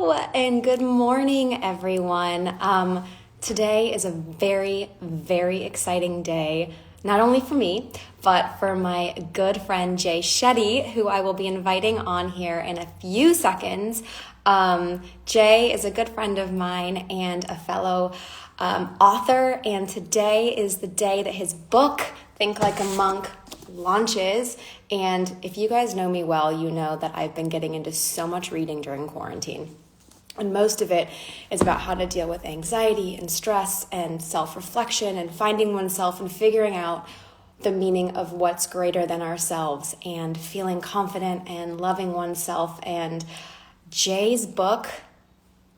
Hello and good morning, everyone. Today is a very, very exciting day, not only for me, but for my good friend Jay Shetty, who I will be inviting on here in a few seconds. Jay is a good friend of mine and a fellow author, and today is the day that his book, Think Like a Monk, launches. And if you guys know me well, you know that I've been getting into so much reading during quarantine. And most of it is about how to deal with anxiety and stress and self-reflection and finding oneself and figuring out the meaning of what's greater than ourselves and feeling confident and loving oneself. And Jay's book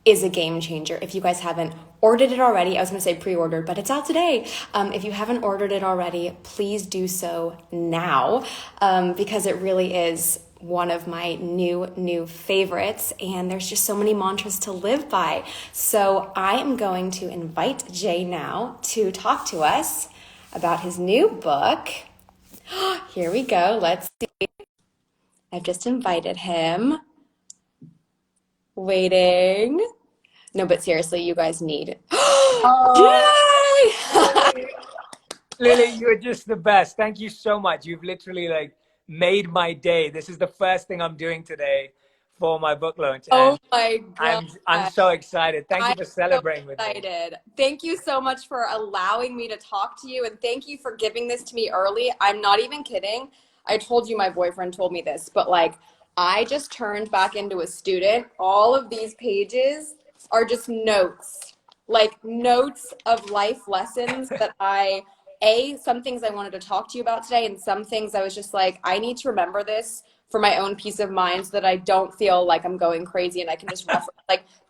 is a game changer. If you guys haven't ordered it already, I was going to say pre-ordered, but it's out today. If you haven't ordered it already, please do so now, because it really is one of my new favorites, and there's just so many mantras to live by. So I am going to invite Jay now to talk to us about his new book. Here we go. Let's see. I've just invited him. Waiting. No, but seriously, you guys need. Oh, Yay! Lily, you're just the best. Thank you so much. You've literally made my day. This is the first thing I'm doing today for my book launch, Oh and my God. I'm so excited. Thank you I'm for so celebrating with me. excited. Thank you so much for allowing me to talk to you, and thank you for giving this to me early. I'm not even kidding. I told you my boyfriend told me this, but I just turned back into a student. All of these pages are just notes, notes of life lessons that some things I wanted to talk to you about today, and some things I was just like, I need to remember this for my own peace of mind so that I don't feel like I'm going crazy, and I can just reference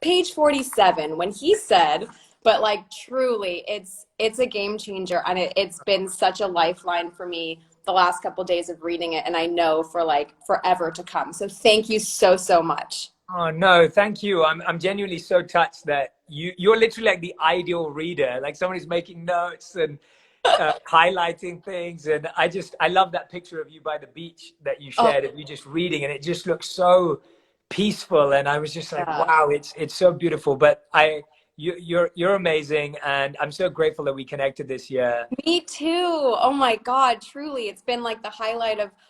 page 47 when he said, but truly it's a game changer, and it's been such a lifeline for me the last couple of days of reading it, and I know for forever to come. So thank you so much. Oh no, thank you. I'm genuinely so touched that you're literally like the ideal reader, like someone who's making notes and highlighting things. And I love that picture of you by the beach that you Oh shared of you just reading, and it just looks so peaceful. And I was just like, yeah. wow, it's so beautiful. But you're amazing, and I'm so grateful that we connected this year. Me too. Oh my God, truly. It's been like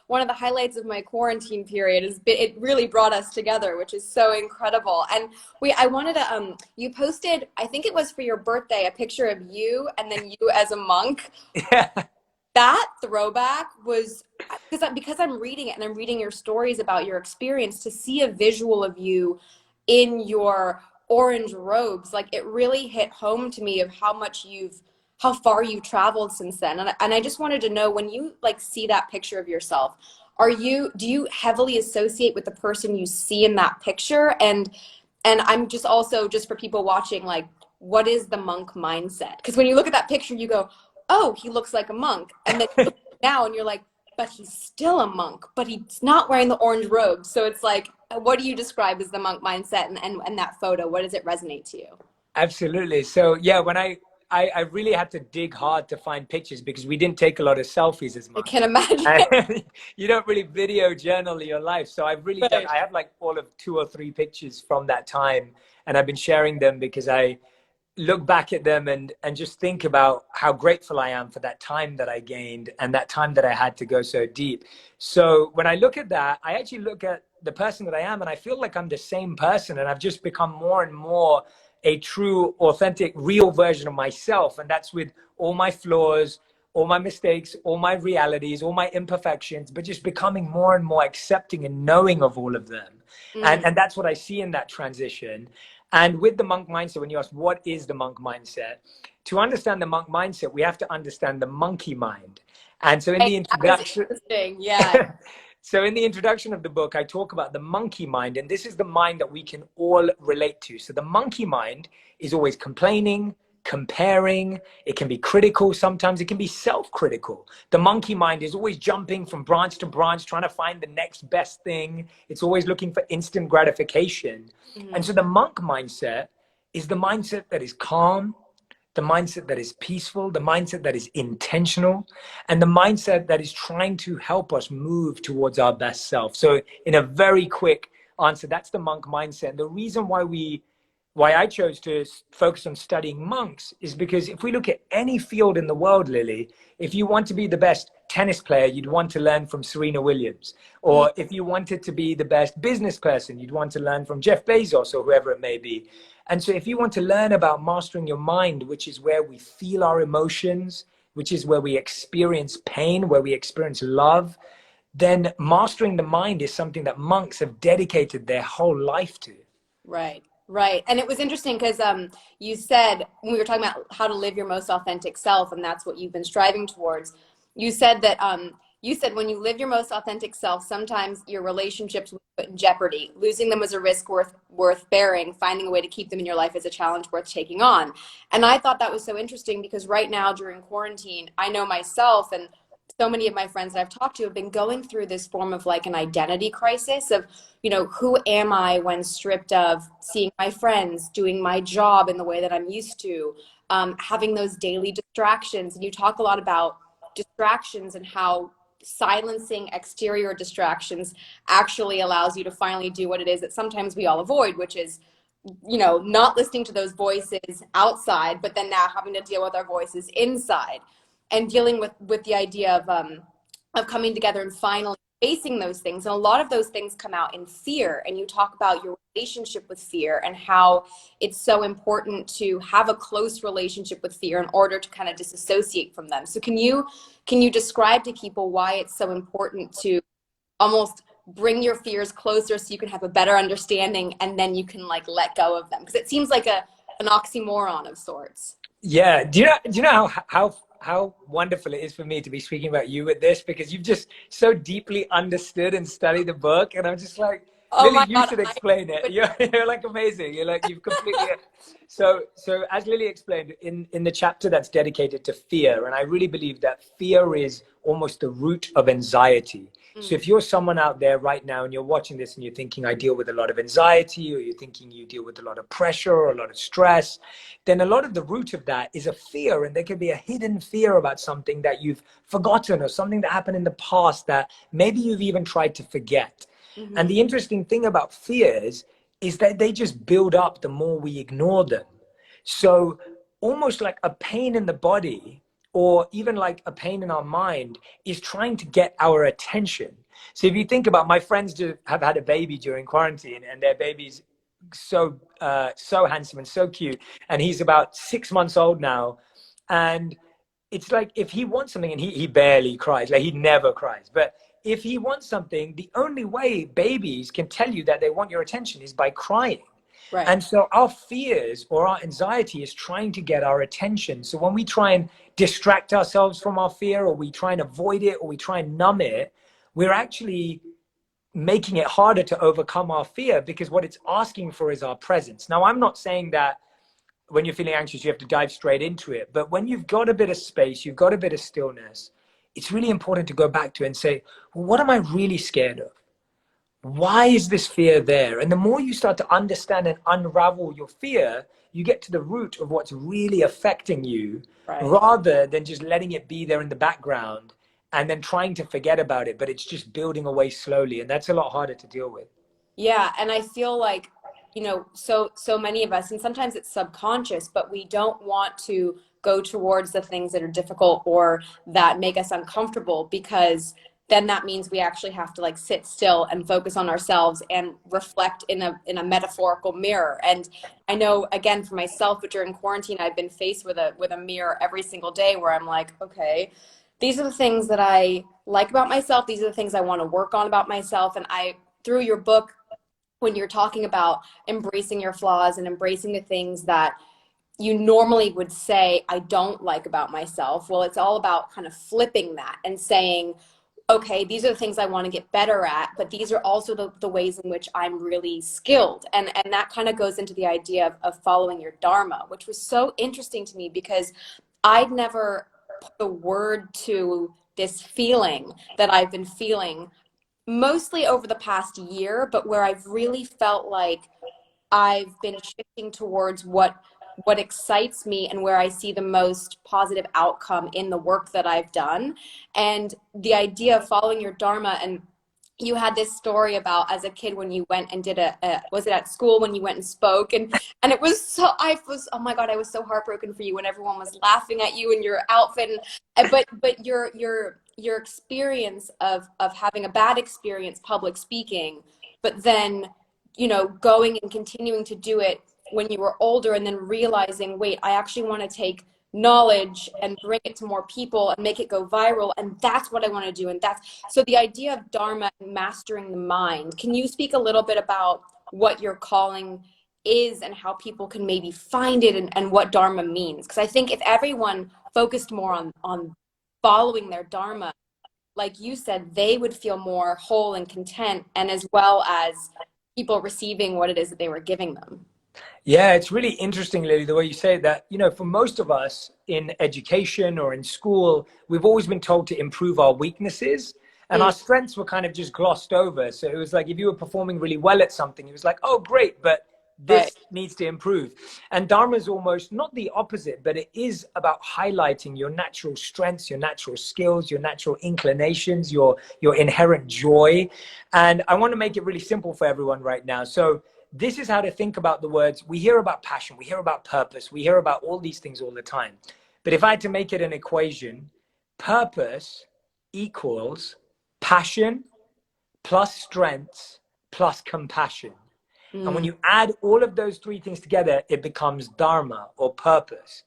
one of the highlights of my quarantine period it really brought us together, which is so incredible. And I wanted to you posted, I think it was for your birthday, a picture of you and then you as a monk. Yeah. That throwback was because I'm reading it and I'm reading your stories about your experience, to see a visual of you in your orange robes, it really hit home to me of how far you've traveled since then. And I just wanted to know, when you see that picture of yourself, do you heavily associate with the person you see in that picture? And I'm just also, just for people watching, what is the monk mindset? Because when you look at that picture, you go, oh, he looks like a monk. And then you look now and you're like, but he's still a monk, but he's not wearing the orange robe. So it's what do you describe as the monk mindset, and that photo? What does it resonate to you? Absolutely. So yeah, when I really had to dig hard to find pictures because we didn't take a lot of selfies as I much. can imagine. And you don't really video journal your life. So I've really done, Right. I have all of 2 or 3 pictures from that time, and I've been sharing them because I look back at them and just think about how grateful I am for that time that I gained and that time that I had to go so deep. So when I look at that, I actually look at the person that I am, and I feel like I'm the same person, and I've just become more and more a true, authentic, real version of myself. And that's with all my flaws, all my mistakes, all my realities, all my imperfections, but just becoming more and more accepting and knowing of all of them. Mm. And that's what I see in that transition. And with the monk mindset, when you ask what is the monk mindset, to understand the monk mindset, we have to understand the monkey mind. And so in the That was introduction, interesting. Yeah. so in the introduction of the book, I talk about the monkey mind, and this is the mind that we can all relate to. So the monkey mind is always complaining, comparing. It can be critical. Sometimes it can be self-critical. The monkey mind is always jumping from branch to branch, trying to find the next best thing. It's always looking for instant gratification. And Mhm. so the monk mindset is the mindset that is calm, the mindset that is peaceful, the mindset that is intentional, and the mindset that is trying to help us move towards our best self. So in a very quick answer. That's the monk mindset. And the reason why I chose to focus on studying monks is because if we look at any field in the world, Lily, if you want to be the best tennis player, you'd want to learn from Serena Williams. Or if you wanted to be the best business person, you'd want to learn from Jeff Bezos or whoever it may be. And so if you want to learn about mastering your mind, which is where we feel our emotions, which is where we experience pain, where we experience love, then mastering the mind is something that monks have dedicated their whole life to. Right, right. And it was interesting because you said, when we were talking about how to live your most authentic self, and that's what you've been striving towards, you said that when you live your most authentic self, sometimes your relationships will be put in jeopardy. Losing them is a risk worth bearing. Finding a way to keep them in your life is a challenge worth taking on. And I thought that was so interesting because right now during quarantine, I know myself and so many of my friends that I've talked to have been going through this form of like an identity crisis of, you know, who am I when stripped of seeing my friends, doing my job in the way that I'm used to, having those daily distractions. And you talk a lot about distractions and how silencing exterior distractions actually allows you to finally do what it is that sometimes we all avoid, which is, you know, not listening to those voices outside, but then now having to deal with our voices inside, and dealing with the idea of coming together and finally facing those things. And a lot of those things come out in fear. And you talk about your relationship with fear and how it's so important to have a close relationship with fear in order to kind of disassociate from them. So can you describe to people why it's so important to almost bring your fears closer so you can have a better understanding and then you can like let go of them? Because it seems like an oxymoron of sorts. Yeah. Do you know how wonderful it is for me to be speaking about you with this, because you've just so deeply understood and studied the book, and I'm just like, Oh Lily, my you God, should explain it. You're like amazing. You're like, you've completely. So as Lily explained in the chapter that's dedicated to fear, and I really believe that fear is almost the root of anxiety. So if you're someone out there right now and you're watching this and you're thinking, I deal with a lot of anxiety, or you're thinking you deal with a lot of pressure or a lot of stress, then a lot of the root of that is a fear. And there could be a hidden fear about something that you've forgotten or something that happened in the past that maybe you've even tried to forget. Mm-hmm. And the interesting thing about fears is that they just build up the more we ignore them. So almost like a pain in the body, or even like a pain in our mind, is trying to get our attention. So if you think about, my friends have had a baby during quarantine, and their baby's so handsome and so cute, and he's about 6 months old now. And it's like, if he wants something, and he barely cries, like he never cries, but if he wants something, the only way babies can tell you that they want your attention is by crying. Right. And so our fears or our anxiety is trying to get our attention. So when we try and distract ourselves from our fear, or we try and avoid it, or we try and numb it, we're actually making it harder to overcome our fear, because what it's asking for is our presence. Now, I'm not saying that when you're feeling anxious, you have to dive straight into it. But when you've got a bit of space, you've got a bit of stillness, it's really important to go back to it and say, well, what am I really scared of? Why is this fear there? And the more you start to understand and unravel your fear, you get to the root of what's really affecting you, Right. rather than just letting it be there in the background and then trying to forget about it. But it's just building away slowly. And that's a lot harder to deal with. Yeah. And I feel like, you know, so many of us, and sometimes it's subconscious, but we don't want to go towards the things that are difficult or that make us uncomfortable, because then that means we actually have to like sit still and focus on ourselves and reflect in a metaphorical mirror. And I know, again, for myself, but during quarantine, I've been faced with a mirror every single day where I'm like, okay, these are the things that I like about myself. These are the things I want to work on about myself. And through your book, when you're talking about embracing your flaws and embracing the things that you normally would say I don't like about myself, well, it's all about kind of flipping that and saying, okay, these are the things I want to get better at, but these are also the ways in which I'm really skilled. And that kind of goes into the idea of following your Dharma, which was so interesting to me because I'd never put a word to this feeling that I've been feeling mostly over the past year, but where I've really felt like I've been shifting towards what excites me and where I see the most positive outcome in the work that I've done. And the idea of following your Dharma, and you had this story about as a kid when you went and did was it at school when you went and spoke, and it was so, I was, oh my God, I was so heartbroken for you when everyone was laughing at you and your outfit, but your experience of having a bad experience public speaking, but then, you know, going and continuing to do it when you were older, and then realizing, wait, I actually want to take knowledge and bring it to more people and make it go viral, and that's what I want to do. And that's so the idea of Dharma and mastering the mind. Can you speak a little bit about what your calling is and how people can maybe find it, and what Dharma means? Because I think if everyone focused more on following their Dharma, like you said, they would feel more whole and content, and as well as people receiving what it is that they were giving them. Yeah, it's really interesting, Lily, the way you say that. You know, for most of us in education or in school, we've always been told to improve our weaknesses, and our strengths were kind of just glossed over. So it was like if you were performing really well at something, it was like, oh, great, but Right. this needs to improve. And Dharma is almost not the opposite, but it is about highlighting your natural strengths, your natural skills, your natural inclinations, your inherent joy. And I want to make it really simple for everyone right now. So this is how to think about the words. We hear about passion, we hear about purpose, we hear about all these things all the time. But if I had to make it an equation, purpose equals passion plus strengths plus compassion. And when you add all of those three things together, it becomes dharma or purpose.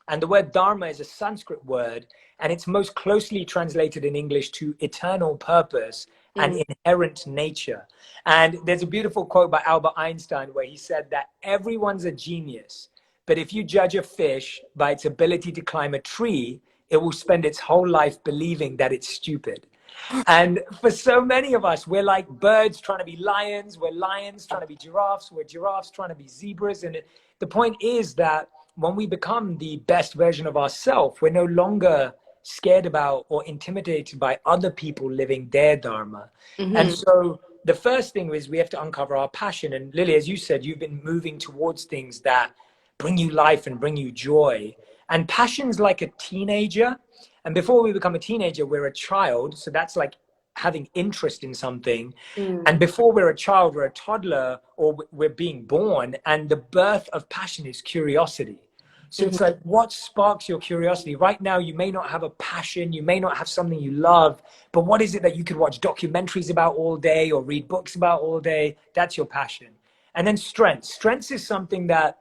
And the word dharma is a Sanskrit word, and it's most closely translated in English to eternal purpose and inherent nature. And there's a beautiful quote by Albert Einstein where he said that everyone's a genius, but if you judge a fish by its ability to climb a tree, it will spend its whole life believing that it's stupid. And for so many of us, we're like birds trying to be lions, we're lions trying to be giraffes, we're giraffes trying to be zebras. And the point is that when we become the best version of ourselves, we're no longer scared about or intimidated by other people living their dharma. And so the first thing is we have to uncover our passion. And Lily, as you said, you've been moving towards things that bring you life and bring you joy. And passion's like a teenager. And before we become a teenager, we're a child. So that's like having interest in something. And before we're a child, we're a toddler, or we're being born. And the birth of passion is curiosity. So it's like, what sparks your curiosity? Right now, you may not have a passion, you may not have something you love, but what is it that you could watch documentaries about all day or read books about all day? That's your passion. And then strengths. Strengths is something that,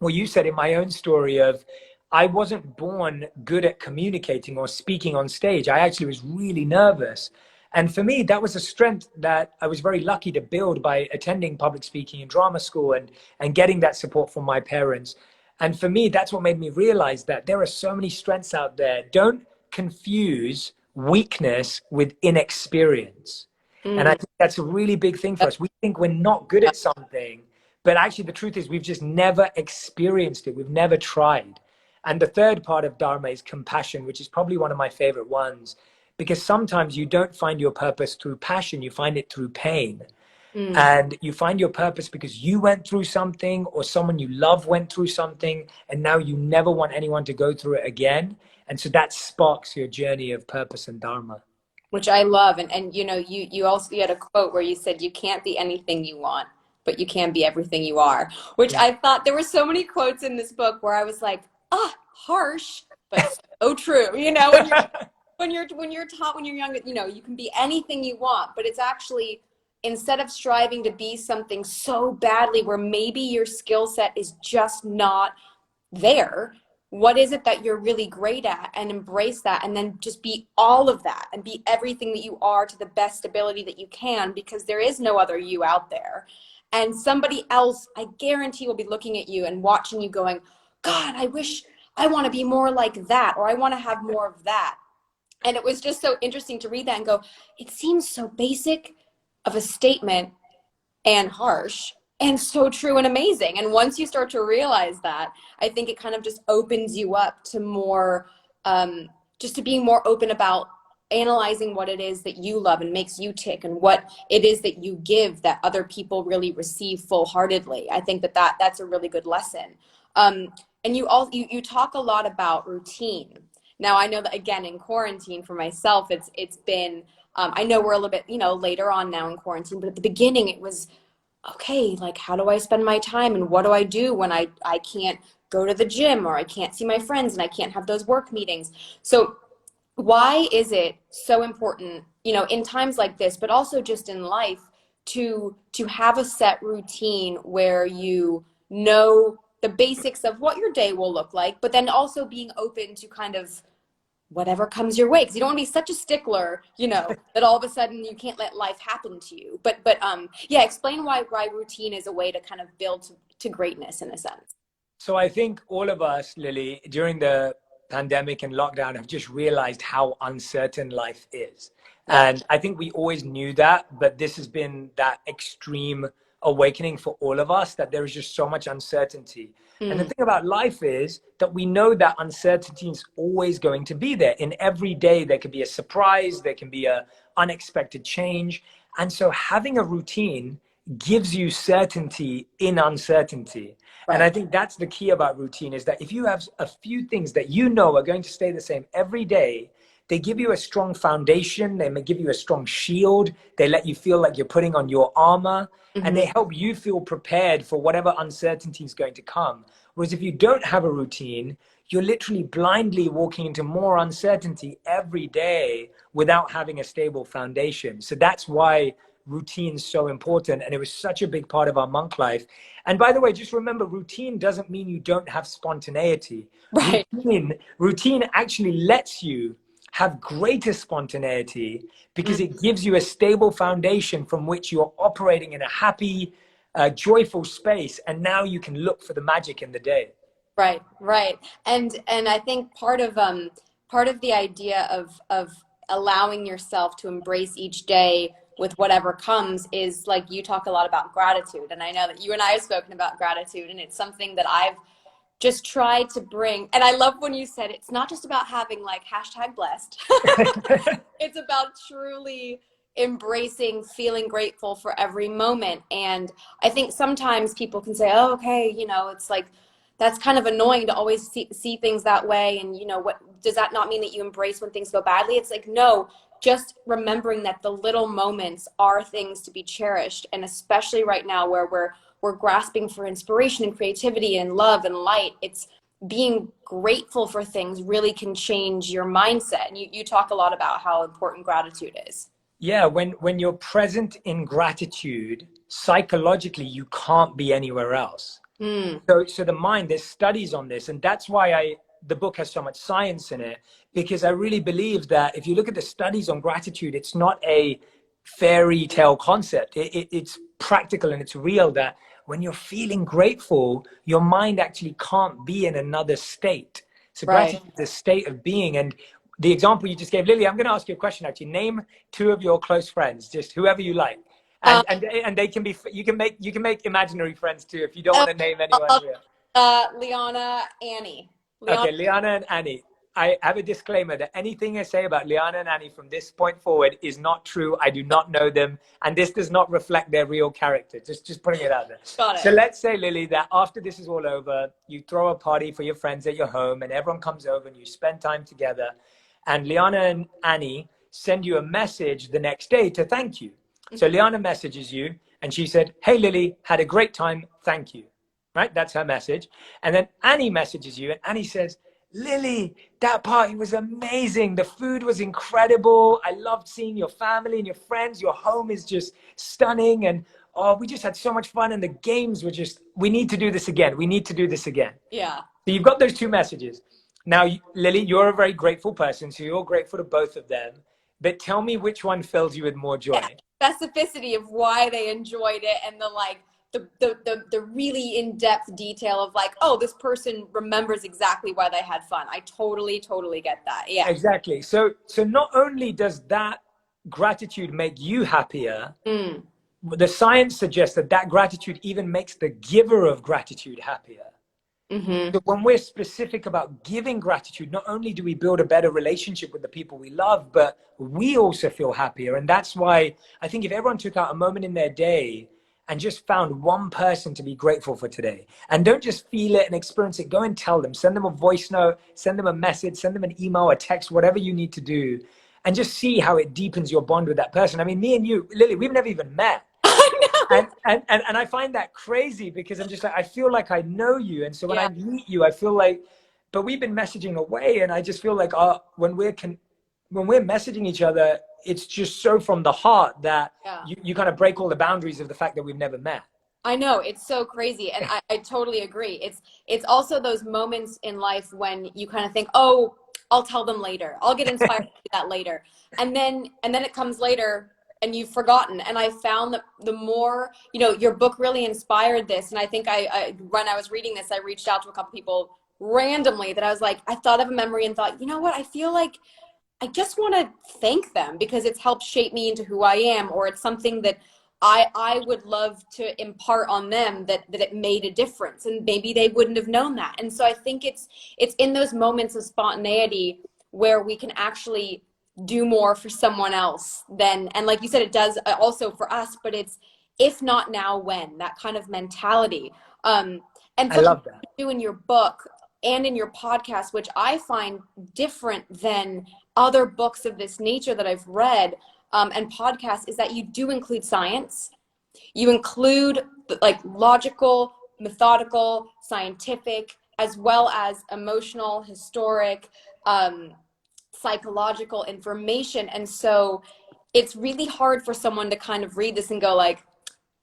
well, you said in my own story of, I wasn't born good at communicating or speaking on stage. I actually was really nervous. And for me, that was a strength that I was very lucky to build by attending public speaking and drama school and getting that support from my parents. And for me, that's what made me realize that there are so many strengths out there. Don't confuse weakness with inexperience. And I think that's a really big thing for us. We think we're not good at something, but actually the truth is we've just never experienced it. We've never tried. And the third part of Dharma is compassion, which is probably one of my favorite ones, because sometimes you don't find your purpose through passion, you find it through pain. And you find your purpose because you went through something or someone you love went through something, and now you never want anyone to go through it again. And so that sparks your journey of purpose and Dharma. Which I love. And you know, you also, you had a quote where you said you can't be anything you want, but you can be everything you are, which Yeah. I thought there were so many quotes in this book where I was like, ah, harsh, but so true. You know, when you're taught when you're young, you know, you can be anything you want, but it's actually, instead of striving to be something so badly where maybe your skill set is just not there, what is it that you're really great at, and embrace that, and then just be all of that and be everything that you are to the best ability that you can, because there is no other you out there. And somebody else, I guarantee, will be looking at you and watching you going, God, I wish I want to be more like that, or I want to have more of that. And it was just so interesting to read that and go, it seems so basic of a statement and harsh and so true and amazing. And once you start to realize that, I think it kind of just opens you up to more, just to being more open about analyzing what it is that you love and makes you tick, and what it is that you give that other people really receive full-heartedly. I think that's a really good lesson. And you talk a lot about routine. Now, I know that, again, in quarantine for myself, it's been I know we're a little bit, later on now in quarantine, but at the beginning it was, okay, like how do I spend my time and what do I do when I can't go to the gym or I can't see my friends and I can't have those work meetings. So why is it so important, in times like this, but also just in life, to have a set routine where you know the basics of what your day will look like, but then also being open to kind of whatever comes your way, because you don't want to be such a stickler, that all of a sudden you can't let life happen to you. But yeah, explain why routine is a way to kind of build to greatness in a sense. So I think all of us, Lily, during the pandemic and lockdown have just realized how uncertain life is. Yeah. And I think we always knew that, but this has been that extreme awakening for all of us, that there is just so much uncertainty. And the thing about life is that we know that uncertainty is always going to be there. In every day, there can be a surprise, there can be a unexpected change. And so having a routine gives you certainty in uncertainty. And I Right. think that's the key about routine, is that if you have a few things that you know are going to stay the same every day, they give you a strong foundation, they may give you a strong shield, they let you feel like you're putting on your armor, and they help you feel prepared for whatever uncertainty is going to come. Whereas if you don't have a routine, you're literally blindly walking into more uncertainty every day without having a stable foundation. So that's why routine is so important. And it was such a big part of our monk life. And by the way, just remember, routine doesn't mean you don't have spontaneity. Right. Routine actually lets you have greater spontaneity because it gives you a stable foundation from which you're operating in a happy, joyful space. And now you can look for the magic in the day. Right, right. And I think part of the idea of allowing yourself to embrace each day with whatever comes is, like, you talk a lot about gratitude. And I know that you and I have spoken about gratitude, and it's something that I've just tried to bring. And I love when you said it's not just about having like #blessed. It's about truly embracing feeling grateful for every moment. And I think sometimes people can say, oh, okay, it's like that's kind of annoying to always see things that way. And what does that not mean that you embrace when things go badly? It's like, no, just remembering that the little moments are things to be cherished. And especially right now where we're grasping for inspiration and creativity and love and light, it's being grateful for things really can change your mindset. And you talk a lot about how important gratitude is. Yeah, when you're present in gratitude, psychologically, you can't be anywhere else. So the mind, there's studies on this, and that's why the book has so much science in it, because I really believe that if you look at the studies on gratitude, it's not a fairy tale concept. It's practical and it's real, that when you're feeling grateful, your mind actually can't be in another state. So Right. gratitude is a state of being. And the example you just gave, Lily, I'm going to ask you a question actually. Name two of your close friends, just whoever you like. Um, And they can be, you can make imaginary friends too if you don't want to name anyone real. Liana, Annie. Liana. Okay, Liana and Annie. I have a disclaimer that anything I say about Liana and Annie from this point forward is not true. I do not know them, and this does not reflect their real character. Just putting it out there. Got it. So let's say, Lily, that after this is all over, you throw a party for your friends at your home, and everyone comes over, and you spend time together, and Liana and Annie send you a message the next day to thank you. So Liana messages you, and she said, "Hey, Lily, had a great time. Thank you." Right? That's her message. And then Annie messages you, and Annie says, "Lily, that party was amazing. The food was incredible. I loved seeing your family and your friends. Your home is just stunning. And oh, we just had so much fun. And the games were just, we need to do this again. We need to do this again." Yeah. So you've got those two messages. Now, Lily, you're a very grateful person, so you're grateful to both of them. But tell me which one fills you with more joy. Yeah. Specificity of why they enjoyed it, and the really in-depth detail of like, oh, this person remembers exactly why they had fun. I totally get that. Yeah. Exactly. So not only does that gratitude make you happier, the science suggests that gratitude even makes the giver of gratitude happier. So when we're specific about giving gratitude, not only do we build a better relationship with the people we love, but we also feel happier. And that's why I think if everyone took out a moment in their day and just found one person to be grateful for today, and don't just feel it and experience it, go and tell them, send them a voice note, send them a message, send them an email, a text, whatever you need to do. and just see how it deepens your bond with that person. I mean, me and you, Lily, we've never even met. And I find that crazy, because I'm just like, I feel like I know you. And so when I meet you, I feel like, but we've been messaging away, and I just feel like when we're messaging each other, it's just so from the heart that you kind of break all the boundaries of the fact that we've never met. I know, it's so crazy, and I totally agree. It's also those moments in life when you kind of think, oh, I'll tell them later. I'll get inspired to do that later. And then it comes later and you've forgotten. And I found that the more, your book really inspired this. And I think when I was reading this, I reached out to a couple people randomly that I was like, I thought of a memory and thought, you know what? I feel like I just want to thank them because it's helped shape me into who I am, or it's something that I would love to impart on them that it made a difference, and maybe they wouldn't have known that. And so I think it's in those moments of spontaneity where we can actually do more for someone else than, and like you said, it does also for us, but it's if not now, when, that kind of mentality. And I love that. you do in your book and in your podcast, which I find different than other books of this nature that I've read, and podcasts, is that you do include science. You include like logical, methodical, scientific, as well as emotional, historic, psychological information. And so it's really hard for someone to kind of read this and go like,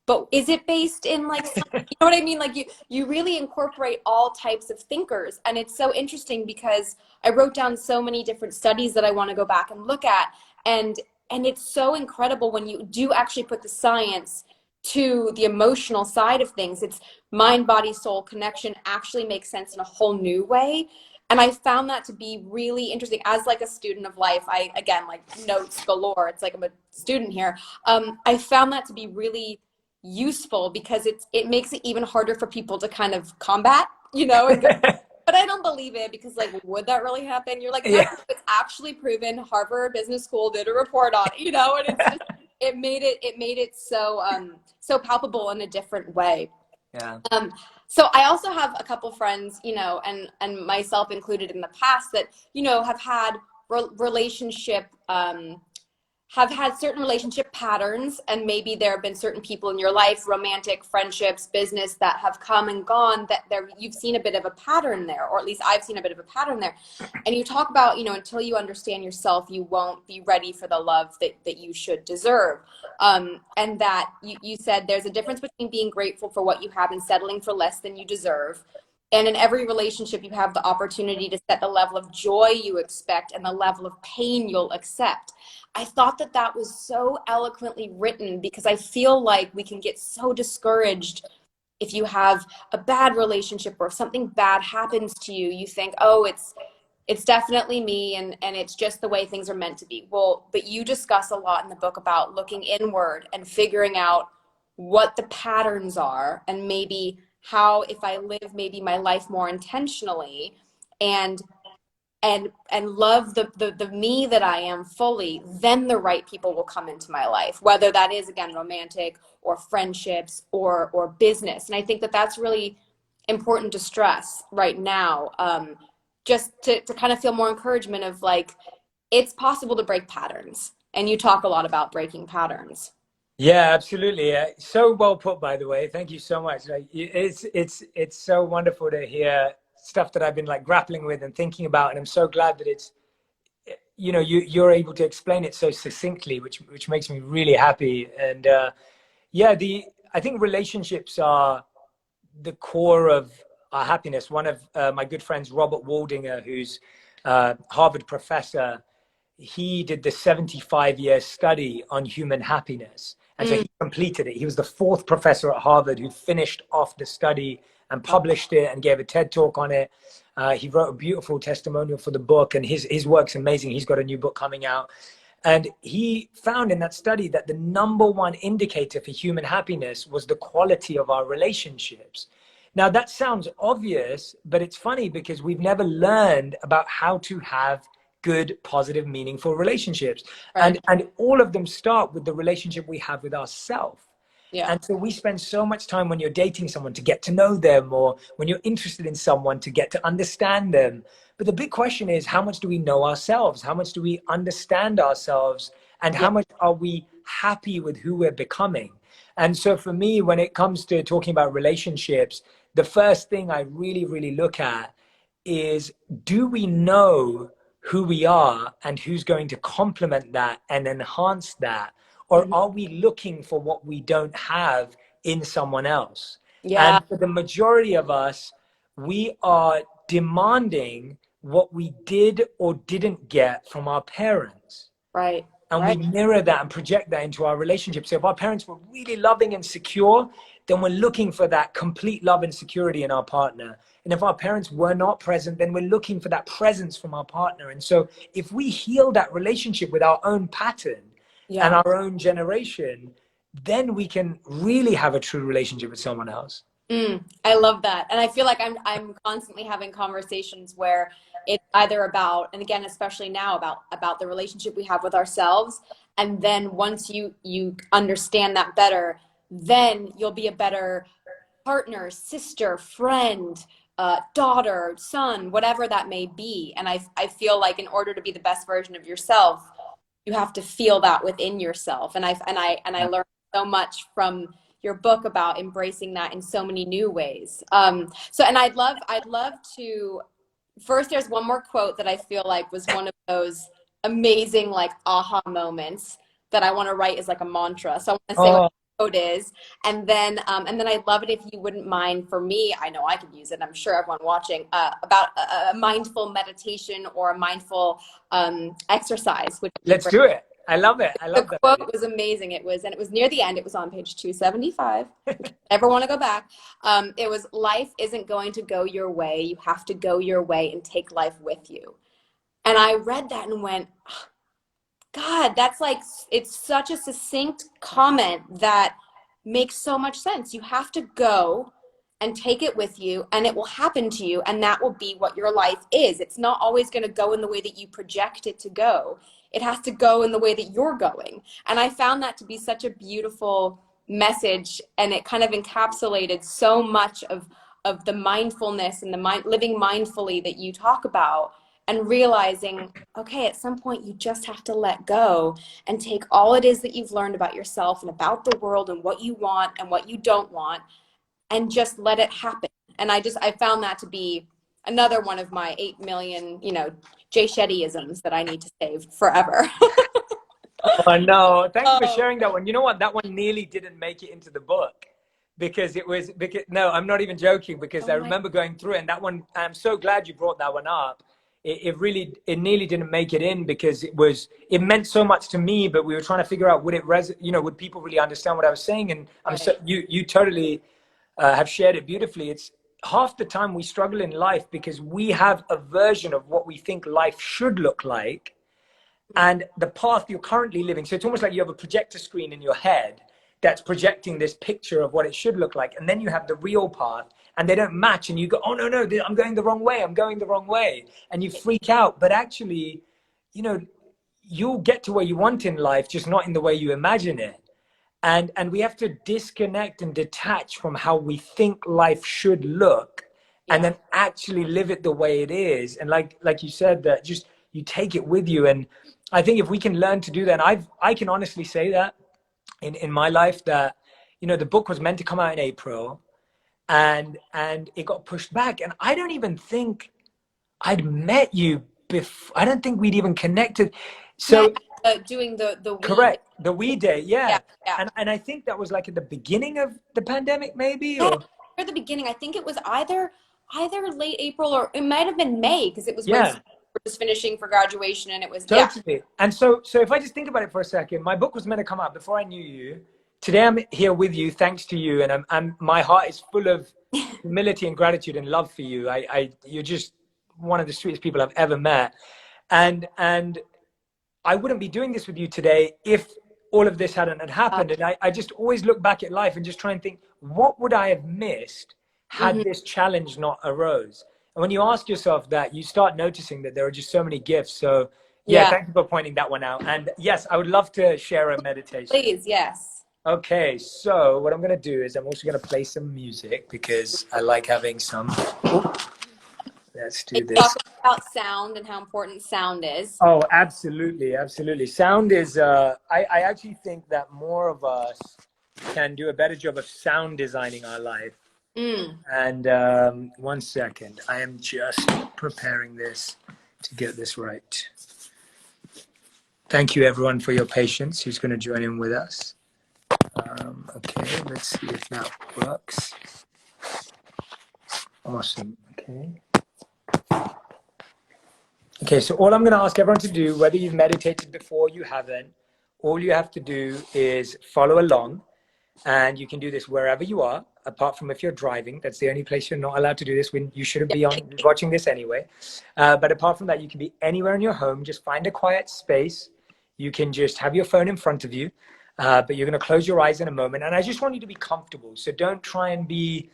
but is it based in like, you know what I mean? Like you really incorporate all types of thinkers. And it's so interesting because I wrote down so many different studies that I want to go back and look at. And it's so incredible when you do actually put the science to the emotional side of things. It's mind, body, soul connection actually makes sense in a whole new way. And I found that to be really interesting as like a student of life. I, again, like notes galore. It's like I'm a student here. I found that to be really useful because it makes it even harder for people to kind of combat, and go, but I don't believe it because like, would that really happen? You're like, no, it's actually proven. Harvard Business School did a report on it, and it's just, it made it so palpable in a different way. Yeah. So I also have a couple friends, and myself included in the past that, have had have had certain relationship patterns, and maybe there have been certain people in your life, romantic, friendships, business, that have come and gone, that you've seen a bit of a pattern there, or at least I've seen a bit of a pattern there. And you talk about, until you understand yourself, you won't be ready for the love that you should deserve. And that you said there's a difference between being grateful for what you have and settling for less than you deserve. And in every relationship, you have the opportunity to set the level of joy you expect and the level of pain you'll accept. I thought that was so eloquently written because I feel like we can get so discouraged if you have a bad relationship or if something bad happens to you. You think, oh, it's definitely me and it's just the way things are meant to be. Well, but you discuss a lot in the book about looking inward and figuring out what the patterns are, and maybe how, if I live maybe my life more intentionally and love the me that I am fully, then the right people will come into my life, whether that is, again, romantic or friendships or business. And I think that's really important to stress right now, just to kind of feel more encouragement of like, it's possible to break patterns. And you talk a lot about breaking patterns. Yeah, absolutely. So well put, by the way. Thank you so much. Like, it's so wonderful to hear stuff that I've been like grappling with and thinking about, and I'm so glad that it's, you're able to explain it so succinctly, which makes me really happy. And I think relationships are the core of our happiness. One of my good friends, Robert Waldinger, who's a Harvard professor, he did the 75-year study on human happiness. And so he completed it. He was the fourth professor at Harvard who finished off the study and published it and gave a TED talk on it. He wrote a beautiful testimonial for the book, and his work's amazing. He's got a new book coming out. And he found in that study that the number one indicator for human happiness was the quality of our relationships. Now, that sounds obvious, but it's funny because we've never learned about how to have good, positive, meaningful relationships. Right. And all of them start with the relationship we have with ourselves. Yeah. And so we spend so much time when you're dating someone to get to know them, or when you're interested in someone to get to understand them. But the big question is, how much do we know ourselves? How much do we understand ourselves? And Yeah. how much are we happy with who we're becoming? And so for me, when it comes to talking about relationships, the first thing I really, really look at is, do we know who we are and who's going to complement that and enhance that? Or Mhm. are we looking for what we don't have in someone else? Yeah. And for the majority of us, we are demanding what we did or didn't get from our parents. Right. And we Right. mirror that and project that into our relationship. So if our parents were really loving and secure, then we're looking for that complete love and security in our partner. And if our parents were not present, then we're looking for that presence from our partner. And so if we heal that relationship with our own pattern and Yeah. our own generation, then we can really have a true relationship with someone else. I love that. And I feel like I'm constantly having conversations where it's either about, and again, especially now, about the relationship we have with ourselves. And then once you understand that better, then you'll be a better partner, sister, friend, daughter, son, whatever that may be. And I feel like in order to be the best version of yourself, you have to feel that within yourself. And I learned so much from your book about embracing that in so many new ways. So, and I'd love to, first, there's one more quote that I feel like was one of those amazing, like, aha moments that I want to write as like a mantra. So I want to say what Oh, the quote is. And then I'd love it if you wouldn't mind, for me, I know I could use it, I'm sure everyone watching, about a mindful meditation or a mindful exercise, which would be let's great. do it. I love it. I The love that idea. quote was amazing. And it was near the end. It was on page 275. If you ever want to go back, it was, life isn't going to go your way. You have to go your way and take life with you. And I read that and went, God, that's like, it's such a succinct comment that makes so much sense. You have to go and take it with you, and it will happen to you, and that will be what your life is. It's not always going to go in the way that you project it to go. It has to go in the way that you're going. And I found that to be such a beautiful message, and it kind of encapsulated so much of the mindfulness and the living mindfully that you talk about, and realizing, okay, at some point you just have to let go and take all it is that you've learned about yourself and about the world and what you want and what you don't want, and just let it happen. And I found that to be another one of my 8 million, Jay Shettyisms that I need to save forever. Oh no, thank you for Oh, sharing that one. You know what? That one nearly didn't make it into the book because no, I'm not even joking, because oh I my, remember going through it, and that one, I'm so glad you brought that one up. It nearly didn't make it in because it meant so much to me, but we were trying to figure out, would people really understand what I was saying? And right. you totally have shared it beautifully. It's half the time we struggle in life because we have a version of what we think life should look like, and the path you're currently living. So it's almost like you have a projector screen in your head that's projecting this picture of what it should look like. And then you have the real path, and they don't match. And you go, oh, no, I'm going the wrong way. I'm going the wrong way. And you freak out. But actually, you'll get to where you want in life, just not in the way you imagine it. And we have to disconnect and detach from how we think life should look, and Yeah. then actually live it the way it is. And like you said, that just you take it with you. And I think if we can learn to do that, and I can honestly say that in my life, that the book was meant to come out in April, and it got pushed back. And I don't even think I'd met you before. I don't think we'd even connected. Matt, So doing the weed. correct. The We Day, Yeah, yeah. yeah. And I think that was like at the beginning of the pandemic, maybe, Yeah, or near the beginning. I think it was either late April, or it might have been May, because it was when yeah, school was finishing for graduation, and it was, yeah. totally. And so if I just think about it for a second, my book was meant to come out before I knew you. Today I'm here with you, thanks to you, and my heart is full of humility and gratitude and love for you. You're just one of the sweetest people I've ever met, and I wouldn't be doing this with you today if all of this hadn't had Uh, happened. And I just always look back at life and just try and think, what would I have missed had mhm. this challenge not arose? And when you ask yourself that, you start noticing that there are just so many gifts. So yeah, Yeah, thank you for pointing that one out. And yes, I would love to share a meditation. please, yes. Okay, so what I'm going to do is I'm also going to play some music because I like having some. Let's do You this. talk about sound and how important sound is. Oh, absolutely, absolutely. Sound is, I actually think that more of us can do a better job of sound designing our life. And 1 second, I am just preparing this to get this right. Thank you, everyone, for your patience who's going to join in with us. Okay, let's see if that works. Awesome. Okay, so all I'm going to ask everyone to do, whether you've meditated before, you haven't, all you have to do is follow along. And you can do this wherever you are, apart from if you're driving. That's the only place you're not allowed to do this when you shouldn't be watching this anyway. But apart from that, you can be anywhere in your home. Just find a quiet space. You can just have your phone in front of you, but you're going to close your eyes in a moment. And I just want you to be comfortable. So don't try and be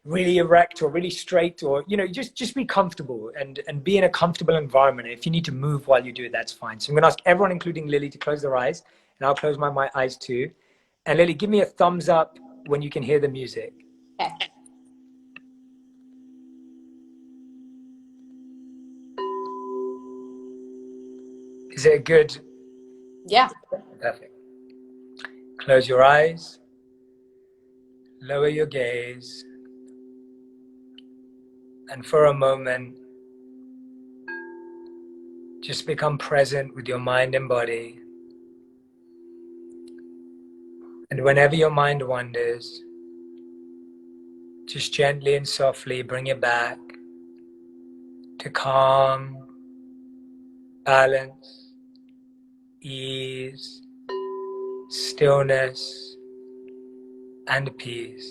really erect or really straight, or just be comfortable and be in a comfortable environment. If you need to move while you do it, that's fine. So I'm going to ask everyone, including Lily, to close their eyes, and I'll close my eyes too. And Lily, give me a thumbs up when you can hear the music. Okay. Is it good? Yeah. Perfect. Close your eyes. Lower your gaze. And for a moment, just become present with your mind and body. And whenever your mind wanders, just gently and softly bring it back to calm, balance, ease, stillness, and peace.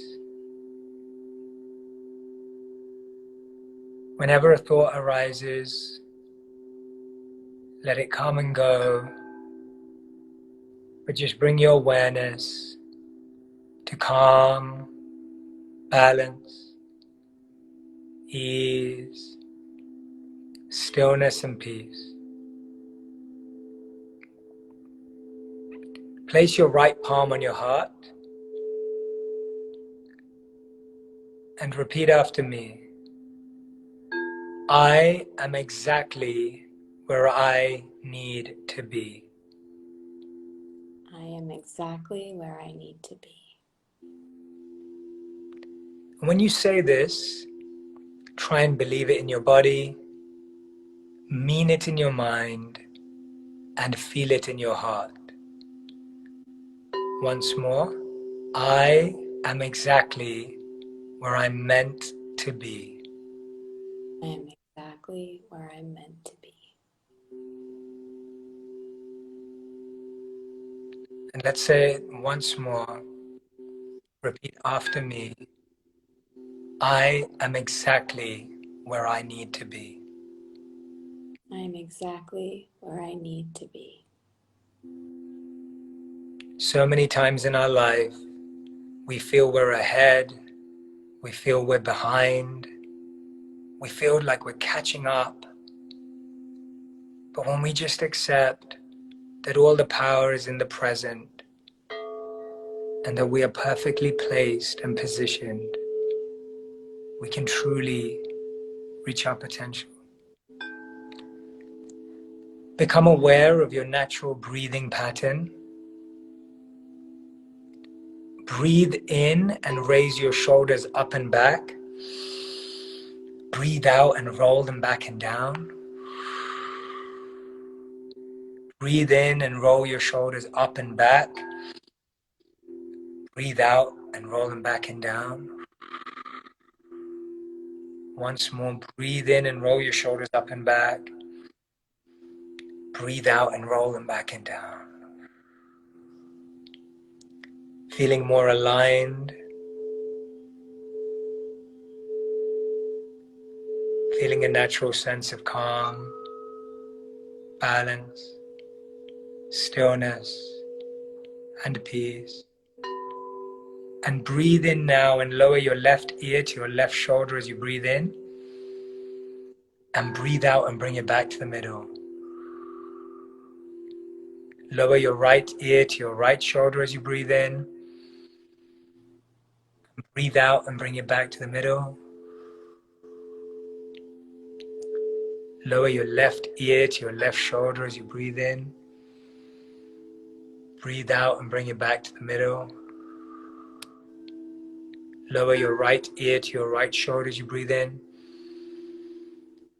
Whenever a thought arises, let it come and go, but just bring your awareness to calm, balance, ease, stillness, and peace. Place your right palm on your heart and repeat after me. I am exactly where I need to be. I am exactly where I need to be. And when you say this, try and believe it in your body, mean it in your mind, and feel it in your heart. Once more, I am exactly where I'm meant to be. I am exactly where I'm meant to be. And let's say it once more. Repeat after me. I am exactly where I need to be. I am exactly where I need to be. So many times in our life, we feel we're ahead, we feel we're behind, we feel like we're catching up. But when we just accept that all the power is in the present and that we are perfectly placed and positioned, we can truly reach our potential. Become aware of your natural breathing pattern. Breathe in and raise your shoulders up and back. Breathe out and roll them back and down. Breathe in and roll your shoulders up and back. Breathe out and roll them back and down. Once more, breathe in and roll your shoulders up and back. Breathe out and roll them back and down. Feeling more aligned. Feeling a natural sense of calm, balance, stillness, and peace. And breathe in now and lower your left ear to your left shoulder as you breathe in. And breathe out and bring it back to the middle. Lower your right ear to your right shoulder as you breathe in. Breathe out and bring it back to the middle. Lower your left ear to your left shoulder as you breathe in. Breathe out and bring it back to the middle. Lower your right ear to your right shoulder as you breathe in.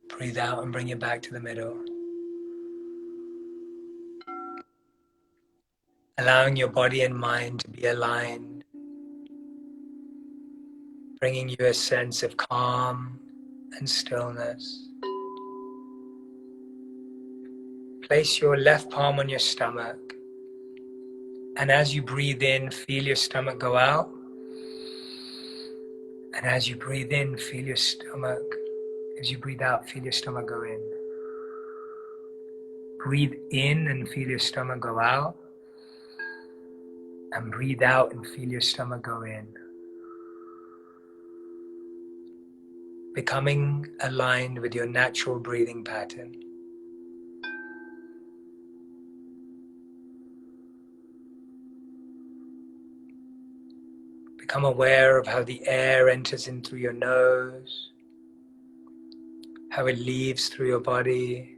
Breathe out and bring it back to the middle. Allowing your body and mind to be aligned, bringing you a sense of calm and stillness. Place your left palm on your stomach, and as you breathe in, feel your stomach go out. And as you breathe in, feel your stomach. As you breathe out, feel your stomach go in. Breathe in and feel your stomach go out. And breathe out and feel your stomach go in. Becoming aligned with your natural breathing pattern. Become aware of how the air enters in through your nose, how it leaves through your body,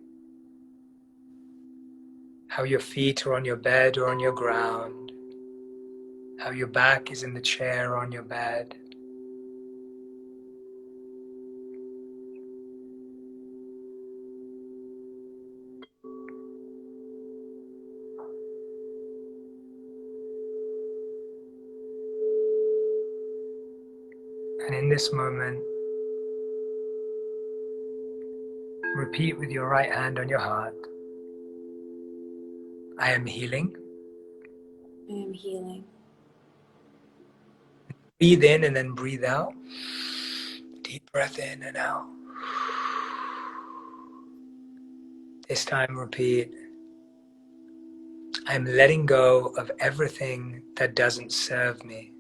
how your feet are on your bed or on your ground, how your back is in the chair or on your bed. And in this moment, repeat with your right hand on your heart, I am healing. I am healing. Breathe in and then breathe out. Deep breath in and out. This time repeat, I am letting go of everything that doesn't serve me.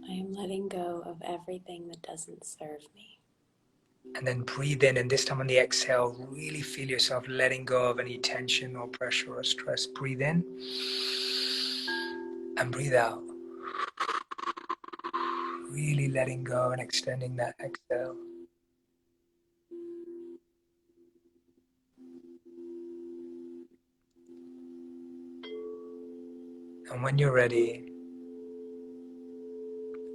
I am letting go of everything that doesn't serve me. And then breathe in, and this time on the exhale, really feel yourself letting go of any tension or pressure or stress. Breathe in and breathe out. Really letting go and extending that exhale. And when you're ready,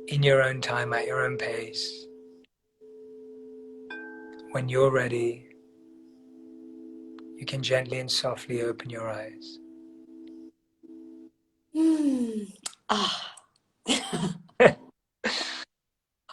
in your own time, at your own pace, when you're ready, you can gently and softly open your eyes. Ah.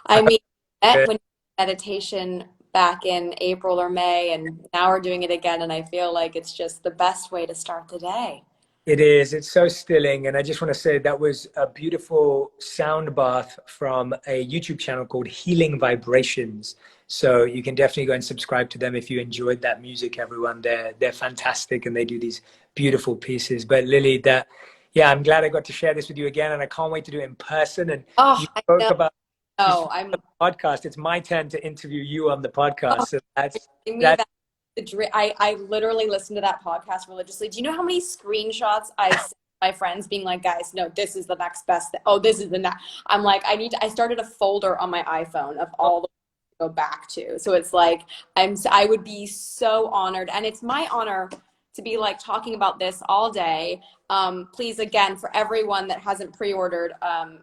I mean, that when meditation back in April or May, and now we're doing it again, and I feel like it's just the best way to start the day. It is. It's so stilling. And I just want to say that was a beautiful sound bath from a YouTube channel called Healing Vibrations. So you can definitely go and subscribe to them if you enjoyed that music, everyone. They're fantastic and they do these beautiful pieces. But Lily, I'm glad I got to share this with you again, and I can't wait to do it in person. And you spoke about I'm the podcast. It's my turn to interview you on the podcast. So that's I literally listen to that podcast religiously. Do you know how many screenshots I sent my friends being like, guys, no, this is the next best thing. Oh, this is the next. I'm like, I started a folder on my iPhone of all the to go back to. So it's like, I would be so honored. And it's my honor to be like talking about this all day. Please, again, for everyone that hasn't pre-ordered,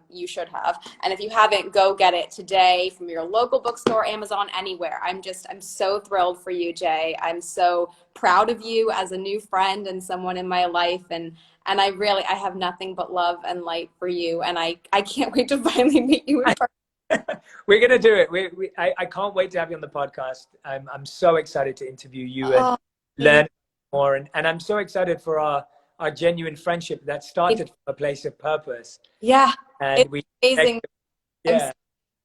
you should have. And if you haven't, go get it today from your local bookstore, Amazon, anywhere. I'm so thrilled for you, Jay. I'm so proud of you as a new friend and someone in my life. And I have nothing but love and light for you. And I can't wait to finally meet you in person. We're going to do it. I can't wait to have you on the podcast. I'm so excited to interview you and learn more. And I'm so excited for our genuine friendship that started from a place of purpose. Yeah. And it's amazing. Yeah.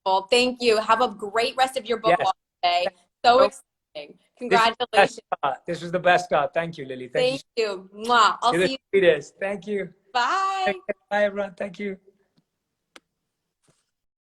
Well, thank you. Have a great rest of your book walk today. So exciting. Congratulations. This was the best start. Thank you, Lily. Thank you. Mwah. I'll see you. Thank you. Bye. Bye, everyone. Thank you.